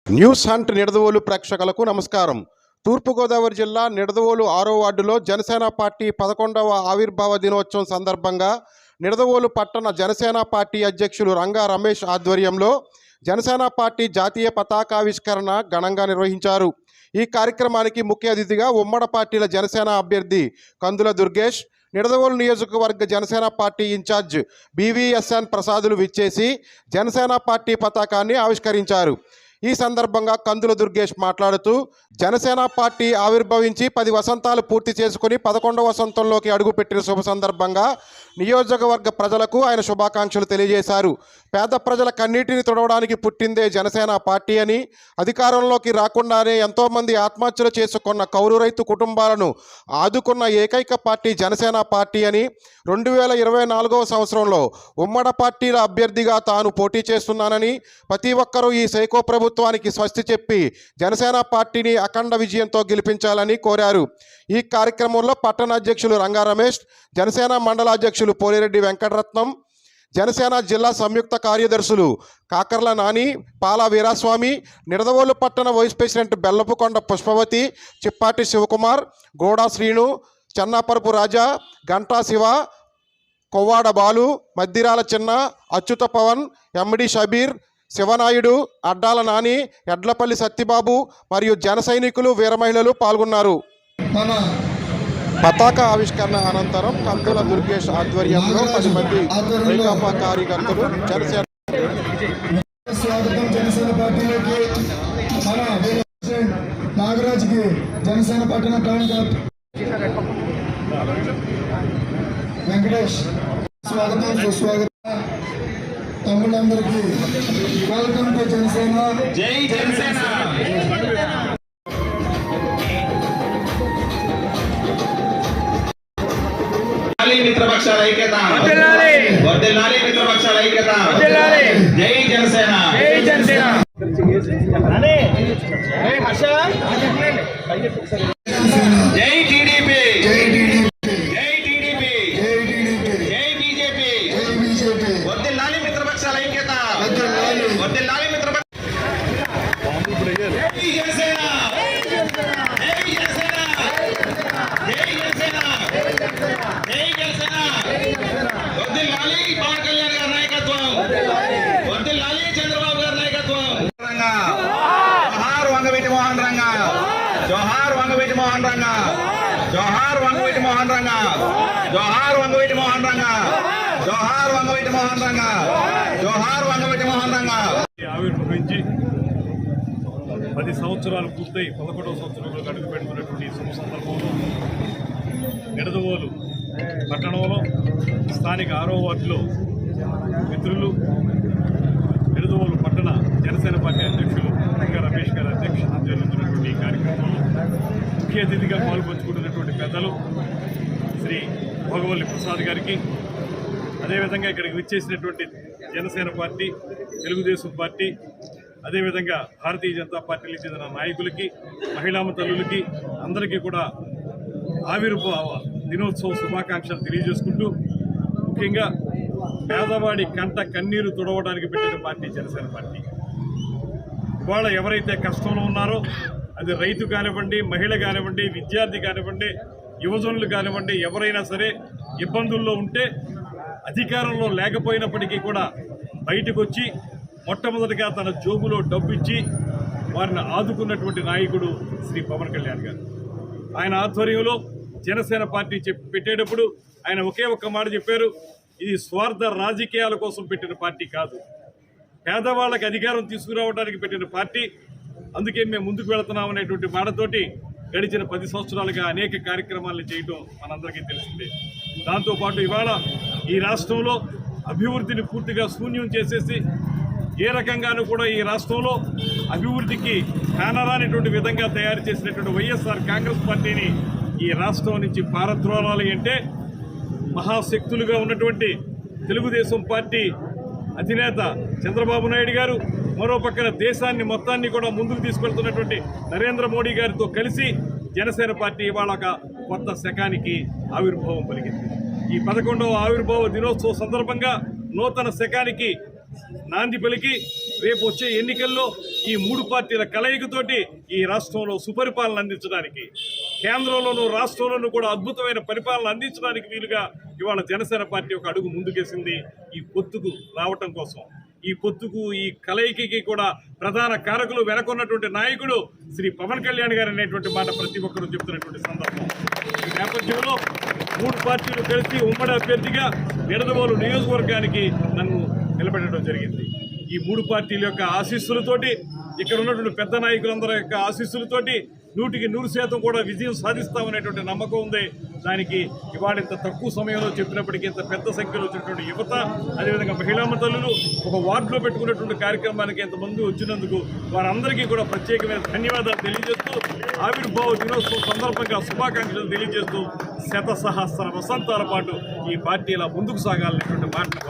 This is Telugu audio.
న్యూస్ హంట్ నిడదవోలు ప్రేక్షకులకు నమస్కారం. తూర్పుగోదావరి జిల్లా నిడదవోలు 6వ వార్డులో జనసేన పార్టీ 11వ ఆవిర్భావ దినోత్సవం సందర్భంగా నిడదవోలు పట్టణ జనసేన పార్టీ అధ్యక్షులు రంగా రమేష్ ఆధ్వర్యంలో జనసేన పార్టీ జాతీయ పతాకావిష్కరణ ఘనంగా నిర్వహించారు. ఈ కార్యక్రమానికి ముఖ్య అతిథిగా ఉమ్మడి పార్టీల జనసేన అభ్యర్థి కందుల దుర్గేష్, నిడదవోలు నియోజకవర్గ జనసేన పార్టీ ఇన్ఛార్జ్ బీవీఎస్ఎన్ ప్రసాదులు విచ్చేసి జనసేన పార్టీ పతాకాన్ని ఆవిష్కరించారు. ఈ సందర్భంగా కందుల దుర్గేష్ మాట్లాడుతూ జనసేన పార్టీ ఆవిర్భవించి 10 వసంతాలు పూర్తి చేసుకుని 11వ వసంతంలోకి అడుగుపెట్టిన శుభ సందర్భంగా నియోజకవర్గ ప్రజలకు ఆయన శుభాకాంక్షలు తెలియజేశారు. పేద ప్రజల కన్నీటిని తుడవడానికి పుట్టిందే జనసేన పార్టీ అని, అధికారంలోకి రాకుండానే ఎంతోమంది ఆత్మహత్యలు చేసుకున్న కౌలు రైతు కుటుంబాలను ఆదుకున్న ఏకైక పార్టీ జనసేన పార్టీ అని, 2024వ సంవత్సరంలో ఉమ్మడి పార్టీల అభ్యర్థిగా తాను పోటీ చేస్తున్నానని, ప్రతి ఒక్కరూ ఈ సైకో ప్రభుత్వానికి స్వస్తి చెప్పి జనసేన పార్టీని అఖండ విజయంతో గెలిపించాలని కోరారు. ఈ కార్యక్రమంలో పట్టణ అధ్యక్షులు రంగా రమేష్, జనసేన మండల అధ్యక్షులు పోలిరెడ్డి వెంకటరత్నం, జనసేన జిల్లా సంయుక్త కార్యదర్శులు కాకర్ల నాని, పాల వీరాస్వామి, నిడదవోలు పట్టణ వైస్ ప్రెసిడెంట్ బెల్లపుకొండ పుష్పవతి, చిప్పాటి శివకుమార్, గోడా శ్రీను, చెన్నాపరపు రాజా, గంటా శివ, కొవ్వాడ బాలు, మద్దిరాల చిన్న, అచ్యుత పవన్, ఎండి షబీర్, శివనాయుడు, అడ్డాల నాని, ఎడ్లపల్లి సత్యబాబు మరియు జన సైనికులు, వీర మహిళలు పాల్గొన్నారు. పతాక ఆవిష్కరణ అనంతరం కందుల దుర్గేష్ ఆధ్వర్యంలో 10 మంది వైకాపా కార్యకర్తలు జనసేన పార్టీలోకి మన నాగరాజ్కి జనసేన పట్టణ టౌన్ వెంకటేష్ స్వాగతం సుస్వాగతం. తమ్ముళ్ళందరికీ వెల్కమ్ టు జనసేన. జై జనసేన. మిత్రపక్షాల ఐక్యత, వర్ధిల్లాలి మిత్రపక్షాల ఐక్యత. జై జనసేన. జై జనసేన. జై టీడీపీ. జై టీడీపీ. జై బీజేపీ. వర్ధిల్లాలి మిత్రపక్షాల ఐక్యత, వర్ధిల్లాలి మిత్రపక్ష. జై జనసేన. జై జనసేన. జై జనసేన. జై జనసేన. వర్ధిల్లాలి పవన్ కళ్యాణ్ గారి నాయకత్వం, వర్ధిల్లాలి చంద్రబాబు గారి నాయకత్వం. జోహార్ వంగవీటి మోహన్ రంగా, జోహార్ వంగవీటి మోహన్ రంగా, జోహార్ వంగవీటి మోహన్ రంగా, జోహార్ వంగవీటి మోహన్ రంగా, జోహార్ వంగవీటి మోహన్ రంగా, జోహార్ వంగవీటి మోహన్ రంగా. ఆవిర్భవించి 10 సంవత్సరాలు పూర్తయి 11వ సంవత్సరంలో అడుగు పెడుతున్నటువంటి శుభ సందర్భంలో నిడదవోలు పట్టణంలో స్థానిక 6వ వార్డులో మిత్రులు, నిడదవోలు పట్టణ జనసేన పార్టీ అధ్యక్షులు రంగా రమేష్ గారి అధ్యక్షతన జరుగుతున్నటువంటి ఈ కార్యక్రమంలో ముఖ్య అతిథిగా పాల్పంచుకుంటున్నటువంటి పెద్దలు శ్రీ భోగవల్లి ప్రసాద్ గారికి, అదేవిధంగా ఇక్కడికి విచ్చేసినటువంటి జనసేన పార్టీ, తెలుగుదేశం పార్టీ, అదేవిధంగా భారతీయ జనతా పార్టీకి చెందిన నాయకులకి, మహిళామ తల్లులకి అందరికీ కూడా ఆవిర్భావ దినోత్సవ శుభాకాంక్షలు తెలియజేసుకుంటూ, ముఖ్యంగా పేదవాడి కంట కన్నీరు తుడవడానికి పెట్టిన పార్టీ జనసేన పార్టీ. ఇవాళ ఎవరైతే కష్టంలో ఉన్నారో, అది రైతు కానివ్వండి, మహిళ కానివ్వండి, విద్యార్థి కానివ్వండి, యువజనులు కానివ్వండి, ఎవరైనా సరే ఇబ్బందుల్లో ఉంటే అధికారంలో లేకపోయినప్పటికీ కూడా బయటకు వచ్చి మొట్టమొదటిగా తన జోబులో డబ్బు ఇచ్చి వారిని ఆదుకున్నటువంటి నాయకుడు శ్రీ పవన్ కళ్యాణ్ గారు. ఆయన ఆధ్వర్యంలో జనసేన పార్టీ పెట్టేటప్పుడు ఆయన ఒకే ఒక్క మాట చెప్పారు, ఇది స్వార్థ రాజకీయాల కోసం పెట్టిన పార్టీ కాదు, పేదవాళ్ళకి అధికారం తీసుకురావడానికి పెట్టిన పార్టీ, అందుకే మేము ముందుకు వెళుతున్నాం అనేటువంటి మాటతోటి గడిచిన 10 సంవత్సరాలుగా అనేక కార్యక్రమాలను చేయడం మనందరికీ తెలిసిందే. దాంతోపాటు ఇవాళ ఈ రాష్ట్రంలో అభివృద్ధిని పూర్తిగా శూన్యం చేసేసి, ఏ రకంగానూ కూడా ఈ రాష్ట్రంలో అభివృద్ధికి కానరానిటువంటి విధంగా తయారు చేసినటువంటి వైఎస్ఆర్ కాంగ్రెస్ పార్టీని ఈ రాష్ట్రం నుంచి పారద్రోలాలి అంటే మహాశక్తులుగా ఉన్నటువంటి తెలుగుదేశం పార్టీ అధినేత చంద్రబాబు నాయుడు గారు, మరో పక్కన దేశాన్ని మొత్తాన్ని కూడా ముందుకు తీసుకెళ్తున్నటువంటి నరేంద్ర మోడీ గారితో కలిసి జనసేన పార్టీ ఇవాళ ఒక కొత్త శకానికి ఆవిర్భావం పలికింది. ఈ 11వ ఆవిర్భావ దినోత్సవ సందర్భంగా నూతన శకానికి నాంది పలికి రేపు వచ్చే ఎన్నికల్లో ఈ 3 పార్టీల కలయికతోటి ఈ రాష్ట్రంలో సుపరిపాలన అందించడానికి, కేంద్రంలోనూ రాష్ట్రంలోనూ కూడా అద్భుతమైన పరిపాలన అందించడానికి వీలుగా ఇవాళ జనసేన పార్టీ ఒక అడుగు ముందుకేసింది ఈ పొత్తుకు రావటం కోసం. ఈ పొత్తుకు, ఈ కలయికకి కూడా ప్రధాన కారకులు వెనకున్నటువంటి నాయకుడు శ్రీ పవన్ కళ్యాణ్ గారు అనేటువంటి మాట ప్రతి ఒక్కరూ చెప్తున్నటువంటి సందర్భం. ఈ నేపథ్యంలో 3 పార్టీలు కలిసి ఉమ్మడి అభ్యర్థిగా నిడదవోలు నియోజకవర్గానికి నన్ను నిలబెట్టడం జరిగింది. ఈ 3 పార్టీల యొక్క ఆశీస్సులతోటి, ఇక్కడ ఉన్నటువంటి పెద్ద నాయకులందరి యొక్క ఆశీస్సులతోటి 100% కూడా విజయం సాధిస్తామనేటువంటి నమ్మకం ఉంది. దానికి ఇవాళ ఇంత తక్కువ సమయంలో చెప్పినప్పటికీ ఇంత పెద్ద సంఖ్యలో వచ్చినటువంటి యువత, అదేవిధంగా మహిళా తల్లులు ఒక వార్డులో పెట్టుకున్నటువంటి కార్యక్రమానికి ఇంతమంది వచ్చినందుకు వారందరికీ కూడా ప్రత్యేకమైన ధన్యవాదాలు తెలియజేస్తూ, ఆవిర్భావ దినోత్సవం సందర్భంగా శుభాకాంక్షలు తెలియజేస్తూ, శతసహస్ర వసంతాల పాటు ఈ పార్టీ ఇలా ముందుకు సాగాలనేటువంటి మాటను